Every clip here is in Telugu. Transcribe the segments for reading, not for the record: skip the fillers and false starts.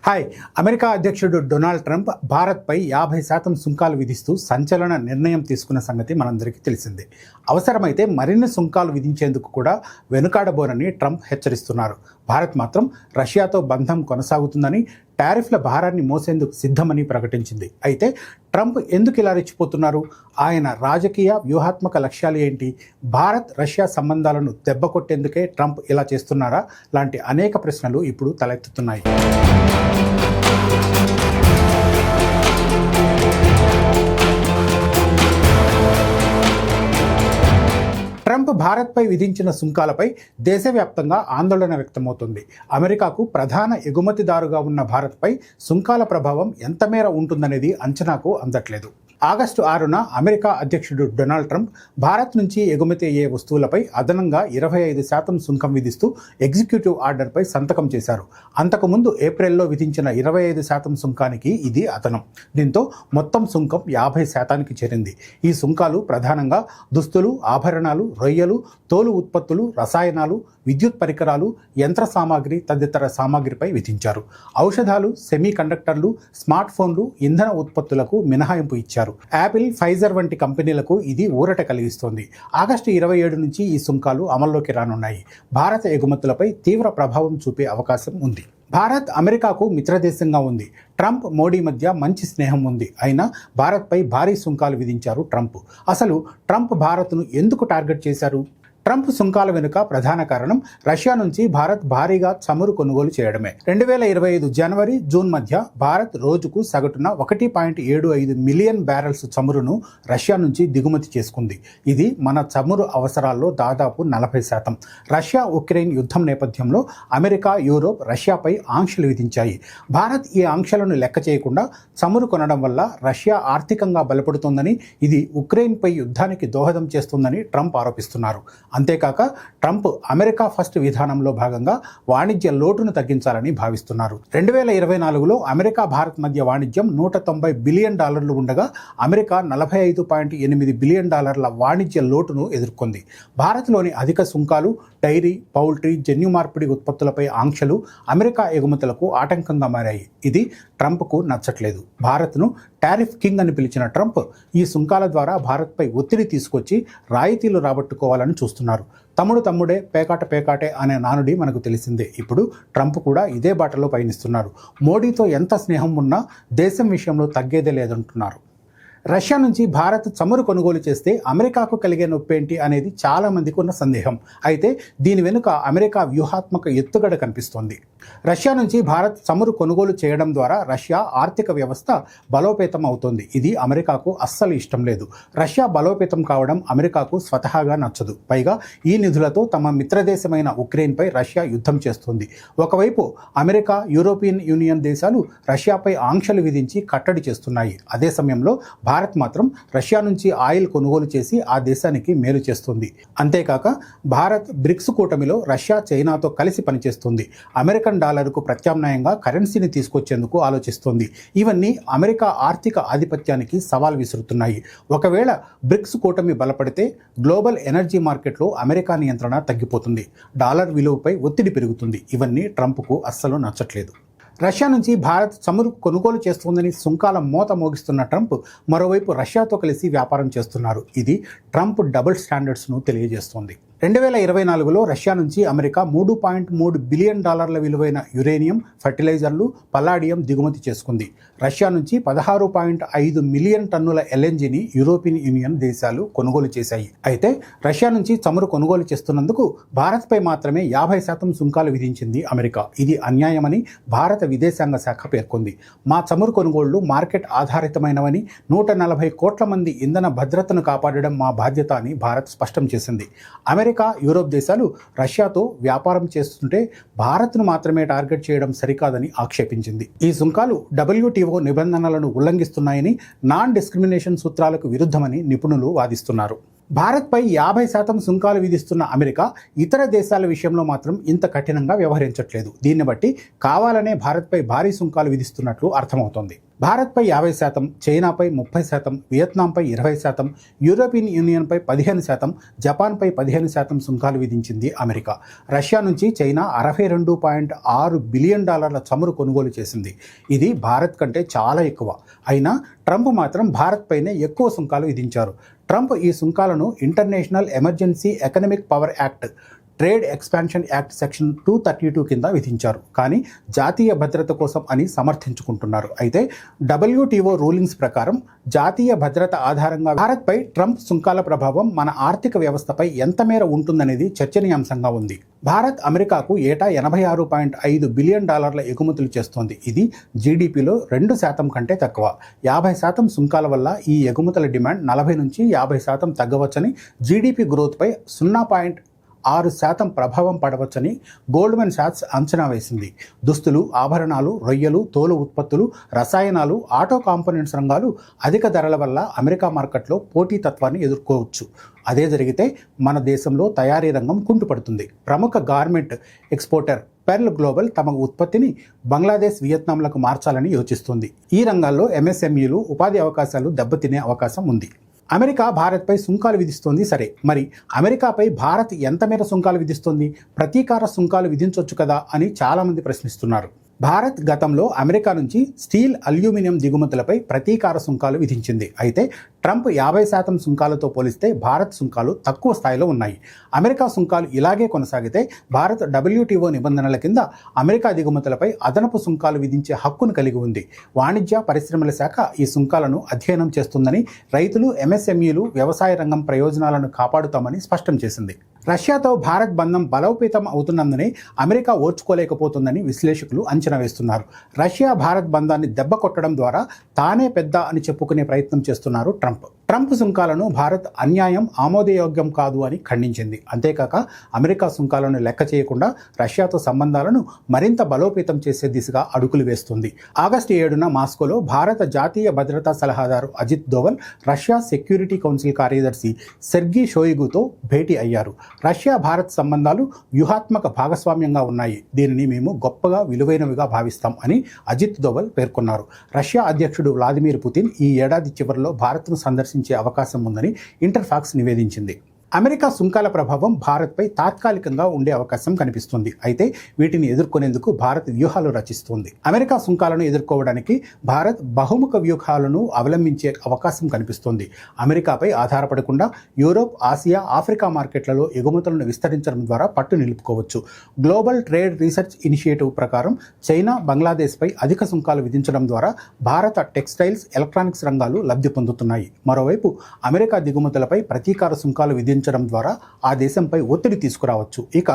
హాయ్. అమెరికా అధ్యక్షుడు డొనాల్డ్ ట్రంప్ భారత్పై 50% సుంకాలు విధిస్తూ సంచలన నిర్ణయం తీసుకున్న సంగతి మనందరికీ తెలిసిందే. అవసరమైతే మరిన్ని సుంకాలు విధించేందుకు కూడా వెనుకాడబోనని ట్రంప్ హెచ్చరిస్తున్నారు. భారత్ మాత్రం రష్యాతో బంధం కొనసాగుతుందని, టారిఫ్ల భారాన్ని మోసేందుకు సిద్ధమని ప్రకటించింది. అయితే ట్రంప్ ఎందుకు ఇలా రెచ్చిపోతున్నారు? ఆయన రాజకీయ వ్యూహాత్మక లక్ష్యాలు ఏంటి? భారత్ రష్యా సంబంధాలను దెబ్బకొట్టేందుకే ట్రంప్ ఇలా చేస్తున్నారా? లాంటి అనేక ప్రశ్నలు ఇప్పుడు తలెత్తుతున్నాయి. ట్రంప్ భారత్పై విధించిన సుంకాలపై దేశవ్యాప్తంగా ఆందోళన వ్యక్తమవుతుంది. అమెరికాకు ప్రధాన ఎగుమతిదారుగా ఉన్న భారత్పై సుంకాల ప్రభావం ఎంతమేర ఉంటుందనేది అంచనాకు అందట్లేదు. ఆగస్టు 6న అమెరికా అధ్యక్షుడు డొనాల్డ్ ట్రంప్ భారత్ నుంచి ఎగుమతి అయ్యే వస్తువులపై అదనంగా 25% సుంకం విధిస్తూ ఎగ్జిక్యూటివ్ ఆర్డర్పై సంతకం చేశారు. అంతకుముందు ఏప్రిల్లో విధించిన 25% సుంకానికి ఇది అదనం. దీంతో మొత్తం సుంకం 50%కి చేరింది. ఈ సుంకాలు ప్రధానంగా దుస్తులు, ఆభరణాలు, రొయ్యలు, తోలు ఉత్పత్తులు, రసాయనాలు, విద్యుత్ పరికరాలు, యంత్ర సామాగ్రి తదితర సామాగ్రిపై విధించారు. ఔషధాలు, సెమీ కండక్టర్లు, స్మార్ట్ ఫోన్లు, ఇంధన ఉత్పత్తులకు మినహాయింపు ఇచ్చారు. యాపిల్, ఫైజర్ వంటి కంపెనీలకు ఇది ఊరట కలిగిస్తోంది. ఆగస్టు 27 నుంచి ఈ సుంకాలు అమల్లోకి రానున్నాయి. భారత ఎగుమతులపై తీవ్ర ప్రభావం చూపే అవకాశం ఉంది. భారత్ అమెరికాకు మిత్రదేశంగా ఉంది. ట్రంప్, మోడీ మధ్య మంచి స్నేహం ఉంది. అయినా భారత్పై భారీ సుంకాలు విధించారు ట్రంప్. అసలు ట్రంప్ భారత్ను ఎందుకు టార్గెట్ చేశారు? ట్రంప్ సుంకాల వెనుక ప్రధాన కారణం రష్యా నుంచి భారత్ భారీగా చమురు కొనుగోలు చేయడమే. 2025 జనవరి, జూన్ మధ్య భారత్ రోజుకు సగటున 1.75 మిలియన్ బ్యారెల్స్ చమురును రష్యా నుంచి దిగుమతి చేసుకుంది. ఇది మన చమురు అవసరాల్లో దాదాపు 40%. రష్యా ఉక్రెయిన్ యుద్ధం నేపథ్యంలో అమెరికా, యూరోప్ రష్యాపై ఆంక్షలు విధించాయి. భారత్ ఈ ఆంక్షలను లెక్క చేయకుండా చమురు కొనడం వల్ల రష్యా ఆర్థికంగా బలపడుతోందని, ఇది ఉక్రెయిన్పై యుద్ధానికి దోహదం చేస్తుందని ట్రంప్ ఆరోపిస్తున్నారు. అంతేకాక ట్రంప్ అమెరికా ఫస్ట్ విధానంలో భాగంగా వాణిజ్య లోటును తగ్గించాలని భావిస్తున్నారు. 2024లో అమెరికా భారత్ మధ్య వాణిజ్యం $190 బిలియన్ ఉండగా అమెరికా $45.8 బిలియన్ వాణిజ్య లోటును ఎదుర్కొంది. భారత్లోని అధిక సుంకాలు, డైరీ, పౌల్ట్రీ, జన్యు మార్పిడి ఉత్పత్తులపై ఆంక్షలు అమెరికా ఎగుమతులకు ఆటంకంగా మారాయి. ఇది ట్రంప్కు నచ్చట్లేదు. భారత్ను టారిఫ్ కింగ్ అని పిలిచిన ట్రంప్ ఈ సుంకాల ద్వారా భారత్పై ఒత్తిడి తీసుకొచ్చి రాయితీలు రాబట్టుకోవాలని చూస్తున్నారు. తమ్ముడు తమ్ముడే, పేకాట పేకాటే అనే నానుడి మనకు తెలిసిందే. ఇప్పుడు ట్రంప్ కూడా ఇదే బాటలో పయనిస్తున్నారు. మోడీతో ఎంత స్నేహం ఉన్నా దేశం విషయంలో తగ్గేదే లేదంటున్నారు. రష్యా నుంచి భారత్ చమురు కొనుగోలు చేస్తే అమెరికాకు కలిగే నొప్పేంటి అనేది చాలా మందికి ఉన్న సందేహం. అయితే దీని వెనుక అమెరికా వ్యూహాత్మక ఎత్తుగడ కనిపిస్తోంది. రష్యా నుంచి భారత్ చమురు కొనుగోలు చేయడం ద్వారా రష్యా ఆర్థిక వ్యవస్థ బలోపేతం అవుతోంది. ఇది అమెరికాకు అస్సలు ఇష్టం లేదు. రష్యా బలోపేతం కావడం అమెరికాకు స్వతహాగా నచ్చదు. పైగా ఈ నిధులతో తమ మిత్రదేశమైన ఉక్రెయిన్పై రష్యా యుద్ధం చేస్తోంది. ఒకవైపు అమెరికా, యూరోపియన్ యూనియన్ దేశాలు రష్యాపై ఆంక్షలు విధించి కట్టడి చేస్తున్నాయి. అదే సమయంలో భారత్ మాత్రం రష్యా నుంచి ఆయిల్ కొనుగోలు చేసి ఆ దేశానికి మేలు చేస్తుంది. అంతేకాక భారత్ బ్రిక్స్ కూటమిలో రష్యా, చైనాతో కలిసి పనిచేస్తుంది. అమెరికన్ డాలర్కు ప్రత్యామ్నాయంగా కరెన్సీని తీసుకొచ్చేందుకు ఆలోచిస్తోంది. ఇవన్నీ అమెరికా ఆర్థిక ఆధిపత్యానికి సవాల్ విసురుతున్నాయి. ఒకవేళ బ్రిక్స్ కూటమి బలపడితే గ్లోబల్ ఎనర్జీ మార్కెట్లో అమెరికా నియంత్రణ తగ్గిపోతుంది. డాలర్ విలువపై ఒత్తిడి పెరుగుతుంది. ఇవన్నీ ట్రంప్కు అస్సలు నచ్చట్లేదు. రష్యా నుంచి భారత్ చమురు కొనుగోలు చేస్తోందని సుంకాల మోత మోగిస్తున్న ట్రంప్ మరోవైపు రష్యాతో కలిసి వ్యాపారం చేస్తున్నారు. ఇది ట్రంప్ డబుల్ స్టాండర్డ్స్ను తెలియజేస్తోంది. 2024లో రష్యా నుంచి అమెరికా $3.3 బిలియన్ విలువైన యురేనియం, ఫర్టిలైజర్లు, పల్లాడియం దిగుమతి చేసుకుంది. రష్యా నుంచి 16.5 మిలియన్ టన్నుల ఎల్ఎన్జీని యూరోపియన్ యూనియన్ దేశాలు కొనుగోలు చేశాయి. అయితే రష్యా నుంచి చమురు కొనుగోలు చేస్తున్నందుకు భారత్పై మాత్రమే 50% సుంకాలు విధించింది అమెరికా. ఇది అన్యాయమని భారత విదేశాంగ శాఖ పేర్కొంది. మా చమురు కొనుగోళ్లు మార్కెట్ ఆధారితమైనవని, 140 కోట్ల మంది ఇంధన భద్రతను కాపాడడం మా బాధ్యత అని భారత్ స్పష్టం చేసింది. అమెరికా, యూరోప్ దేశాలు రష్యాతో వ్యాపారం చేస్తుంటే భారత్ను మాత్రమే టార్గెట్ చేయడం సరికాదని ఆక్షేపించింది. ఈ సుంకాలు WTO నిబంధనలను ఉల్లంఘిస్తున్నాయని, నాన్ డిస్క్రిమినేషన్ సూత్రాలకు విరుద్ధమని నిపుణులు వాదిస్తున్నారు. భారత్పై 50% సుంకాలు విధిస్తున్న అమెరికా ఇతర దేశాల విషయంలో మాత్రం ఇంత కఠినంగా వ్యవహరించట్లేదు. దీన్ని బట్టి కావాలనే భారత్పై భారీ సుంకాలు విధిస్తున్నట్లు అర్థమవుతోంది. భారత్పై 50%, చైనాపై 30%, వియత్నాంపై 20%, యూరోపియన్ యూనియన్పై 15%, జపాన్పై 15% సుంకాలు విధించింది అమెరికా. రష్యా నుంచి చైనా $62.6 బిలియన్ చమురు కొనుగోలు చేసింది. ఇది భారత్ కంటే చాలా ఎక్కువ. అయినా ట్రంప్ మాత్రం భారత్పైనే ఎక్కువ సుంకాలు విధించారు. ట్రంప్ ఈ సుంకాలను international emergency economic power act, trade expansion act section 232 కింద విధించారు. కానీ జాతీయ భద్రత కోసం అని సమర్థించుకుంటున్నారు. అయితే WTO రూలింగ్స్ ప్రకారం జాతీయ భద్రత ఆధారంగా భారత్పై ట్రంప్ సుంకాల ప్రభావం మన ఆర్థిక వ్యవస్థపై ఎంత మేర ఉంటుందనేది చర్చనీయాంశంగా ఉంది. భారత్ అమెరికాకు ఏటా $86.5 బిలియన్ ఎగుమతులు చేస్తోంది. ఇది జీడీపీలో 2% కంటే తక్కువ. 50% సుంకాల వల్ల ఈ ఎగుమతుల డిమాండ్ 40 నుంచి 50% తగ్గవచ్చని, జీడీపీ గ్రోత్పై 0.6% ప్రభావం పడవచ్చని గోల్డ్మెన్ సాక్స్ అంచనా వేసింది. దుస్తులు, ఆభరణాలు, రొయ్యలు, తోలు ఉత్పత్తులు, రసాయనాలు, ఆటో కాంపోనెంట్స్ రంగాలు అధిక ధరల వల్ల అమెరికా మార్కెట్లో పోటీతత్వాన్ని ఎదుర్కోవచ్చు. అదే జరిగితే మన దేశంలో తయారీ రంగం కుంటుపడుతుంది. ప్రముఖ గార్మెంట్ ఎక్స్పోర్టర్ పెర్ల్ గ్లోబల్ తమ ఉత్పత్తిని బంగ్లాదేశ్, వియత్నాంలకు మార్చాలని యోచిస్తుంది. ఈ రంగాల్లో ఎంఎస్ఎంఈలు, ఉపాధి అవకాశాలు దెబ్బతినే అవకాశం ఉంది. అమెరికా భారత్పై సుంకాలు విధిస్తోంది సరే, మరి అమెరికాపై భారత్ ఎంత మేర సుంకాలు విధిస్తోంది? ప్రతీకార సుంకాలు విధించవచ్చు కదా అని చాలామంది ప్రశ్నిస్తున్నారు. భారత్ గతంలో అమెరికా నుంచి స్టీల్, అల్యూమినియం దిగుమతులపై ప్రతీకార సుంకాలు విధించింది. అయితే ట్రంప్ 50% సుంకాలతో పోలిస్తే భారత్ సుంకాలు తక్కువ స్థాయిలో ఉన్నాయి. అమెరికా సుంకాలు ఇలాగే కొనసాగితే భారత్ WTO నిబంధనల కింద అమెరికా దిగుమతులపై అదనపు సుంకాలు విధించే హక్కును కలిగి ఉంది. వాణిజ్య పరిశ్రమల శాఖ ఈ సుంకాలను అధ్యయనం చేస్తుందని, రైతులు, MSMEలు, వ్యవసాయ రంగం ప్రయోజనాలను కాపాడుతామని స్పష్టం చేసింది. రష్యాతో భారత్ బంధం బలోపేతం అవుతున్నందునే అమెరికా ఓర్చుకోలేకపోతుందని విశ్లేషకులు అంచనా వేస్తున్నారు. రష్యా భారత్ బంధాన్ని దెబ్బ కొట్టడం ద్వారా తానే పెద్ద అని చెప్పుకునే ప్రయత్నం చేస్తున్నారు ట్రంప్ సుంకాలను భారత్ అన్యాయం, ఆమోదయోగ్యం కాదు అని ఖండించింది. అంతేకాక అమెరికా సుంకాలను లెక్క చేయకుండా రష్యాతో సంబంధాలను మరింత బలోపేతం చేసే దిశగా అడుగులు వేస్తుంది. ఆగస్టు 7న మాస్కోలో భారత జాతీయ భద్రతా సలహాదారు Ajit Doval Russia security council కార్యదర్శి సెర్గీ షోయిగుతో భేటీ అయ్యారు. రష్యా భారత్ సంబంధాలు వ్యూహాత్మక భాగస్వామ్యంగా ఉన్నాయి. దీనిని మేము గొప్పగా, విలువైనవిగా భావిస్తాం అని అజిత్ దోవల్ పేర్కొన్నారు. రష్యా అధ్యక్షుడు వ్లాదిమిర్ పుతిన్ ఈ ఏడాది చివరిలో భారత్ను సందర్శించే అవకాశం ఉందని ఇంటర్ఫాక్స్ నివేదించింది. అమెరికా సుంకాల ప్రభావం భారత్పై తాత్కాలికంగా ఉండే అవకాశం కనిపిస్తుంది. అయితే వీటిని ఎదుర్కొనేందుకు భారత్ వ్యూహాలు రచిస్తుంది. అమెరికా సుంకాలను ఎదుర్కోవడానికి భారత్ బహుముఖ వ్యూహాలను అవలంబించే అవకాశం కనిపిస్తుంది. అమెరికాపై ఆధారపడకుండా యూరోప్, ఆసియా, ఆఫ్రికా మార్కెట్లలో ఎగుమతులను విస్తరించడం ద్వారా పట్టు నిలుపుకోవచ్చు. గ్లోబల్ ట్రేడ్ రీసెర్చ్ ఇనిషియేటివ్ ప్రకారం చైనా, బంగ్లాదేశ్పై అధిక సుంకాలు విధించడం ద్వారా భారత టెక్స్టైల్స్, ఎలక్ట్రానిక్స్ రంగాలు లబ్ధి పొందుతున్నాయి. మరోవైపు అమెరికా దిగుమతులపై ప్రతీకార సుంకాలు విధించడం ద్వారా ఆ దేశంపై ఒత్తిడి తీసుకురావచ్చు. ఇక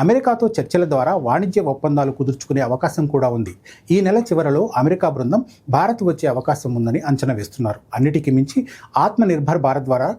అమెరికాతో చర్చల ద్వారా వాణిజ్య ఒప్పందాలు కుదుర్చుకునే అవకాశం కూడా ఉంది. ఈ నెల చివరలో అమెరికా బృందం భారత్ వచ్చే అవకాశం ఉందని అంచనా వేస్తున్నారు. అన్నిటికీ మించి ఆత్మనిర్భర్ భారత్ ద్వారా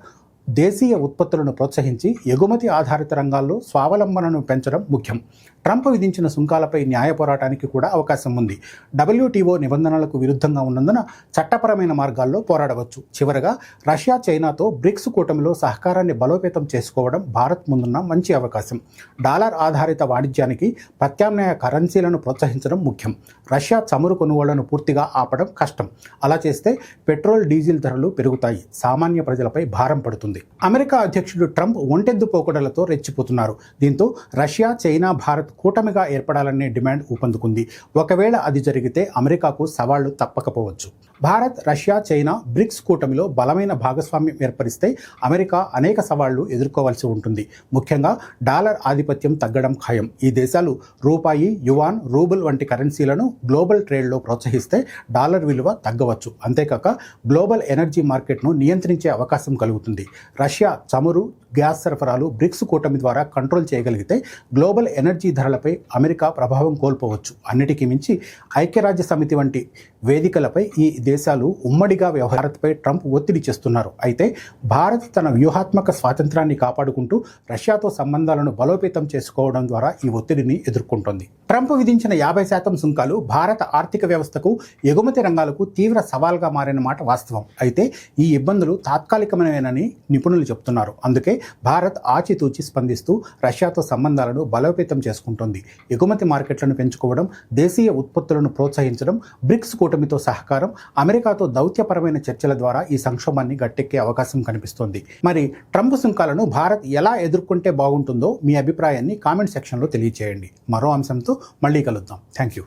దేశీయ ఉత్పత్తులను ప్రోత్సహించి ఎగుమతి ఆధారిత రంగాల్లో స్వావలంబనను పెంచడం ముఖ్యం. ట్రంప్ విధించిన సుంకాలపై న్యాయ పోరాటానికి కూడా అవకాశం ఉంది. WTO నిబంధనలకు విరుద్ధంగా ఉన్నందున చట్టపరమైన మార్గాల్లో పోరాడవచ్చు. చివరగా రష్యా, చైనాతో బ్రిక్స్ కూటమిలో సహకారాన్ని బలోపేతం చేసుకోవడం భారత్ ముందున్న మంచి అవకాశం. డాలర్ ఆధారిత వాణిజ్యానికి ప్రత్యామ్నాయ కరెన్సీలను ప్రోత్సహించడం ముఖ్యం. రష్యా చమురు కొనుగోళ్లను పూర్తిగా ఆపడం కష్టం. అలా చేస్తే పెట్రోల్, డీజిల్ ధరలు పెరుగుతాయి. సామాన్య ప్రజలపై భారం పడుతుంది. అమెరికా అధ్యక్షుడు ట్రంప్ ఒంటెద్దు పోకడలతో రెచ్చిపోతున్నారు. దీంతో రష్యా, చైనా, భారత్ కూటమిగా ఏర్పడాలనే డిమాండ్ ఊపందుకుంది. ఒకవేళ అది జరిగితే అమెరికాకు సవాళ్లు తప్పకపోవచ్చు. భారత్, రష్యా, చైనా బ్రిక్స్ కూటమిలో బలమైన భాగస్వామ్యం ఏర్పరిస్తే అమెరికా అనేక సవాళ్లు ఎదుర్కోవాల్సి ఉంటుంది. ముఖ్యంగా డాలర్ ఆధిపత్యం తగ్గడం ఖాయం. ఈ దేశాలు రూపాయి, యువాన్, రూబుల్ వంటి కరెన్సీలను గ్లోబల్ ట్రేడ్లో ప్రోత్సహిస్తే డాలర్ విలువ తగ్గవచ్చు. అంతేకాక గ్లోబల్ ఎనర్జీ మార్కెట్ను నియంత్రించే అవకాశం కలుగుతుంది. రష్యా చమురు, గ్యాస్ సరఫరాలు బ్రిక్స్ కూటమి ద్వారా కంట్రోల్ చేయగలిగితే గ్లోబల్ ఎనర్జీ ధరలపై అమెరికా ప్రభావం కోల్పోవచ్చు. అన్నిటికీ మించి ఐక్యరాజ్య సమితి వంటి వేదికలపై ఈ దేశాలు ఉమ్మడిగా భారత్పై ట్రంప్ ఒత్తిడి చేస్తున్నారు. అయితే భారత్ తన వ్యూహాత్మక స్వాతంత్రాన్ని కాపాడుకుంటూ రష్యాతో సంబంధాలను బలోపేతం చేసుకోవడం ద్వారా ఈ ఒత్తిడిని ఎదుర్కొంటోంది. ట్రంప్ విధించిన 50% సుంకాలు భారత ఆర్థిక వ్యవస్థకు, ఎగుమతి రంగాలకు తీవ్ర సవాల్గా మారిన మాట వాస్తవం. అయితే ఈ ఇబ్బందులు తాత్కాలికమైనవని నిపుణులు చెబుతున్నారు. అందుకే భారత్ ఆచితూచి స్పందిస్తూ రష్యాతో సంబంధాలను బలోపేతం చేసుకుంటుంది. తీసుకుంటోంది. ఎగుమతి మార్కెట్లను పెంచుకోవడం, దేశీయ ఉత్పత్తులను ప్రోత్సహించడం, బ్రిక్స్ కూటమితో సహకారం, అమెరికాతో దౌత్యపరమైన చర్చల ద్వారా ఈ సంక్షోభాన్ని గట్టెక్కే అవకాశం కనిపిస్తోంది. మరి ట్రంప్ సుంకాలను భారత్ ఎలా ఎదుర్కొంటే బాగుంటుందో మీ అభిప్రాయాన్ని కామెంట్ సెక్షన్లో తెలియజేయండి. మరో అంశంతో మళ్ళీ కలుద్దాం. Thank you.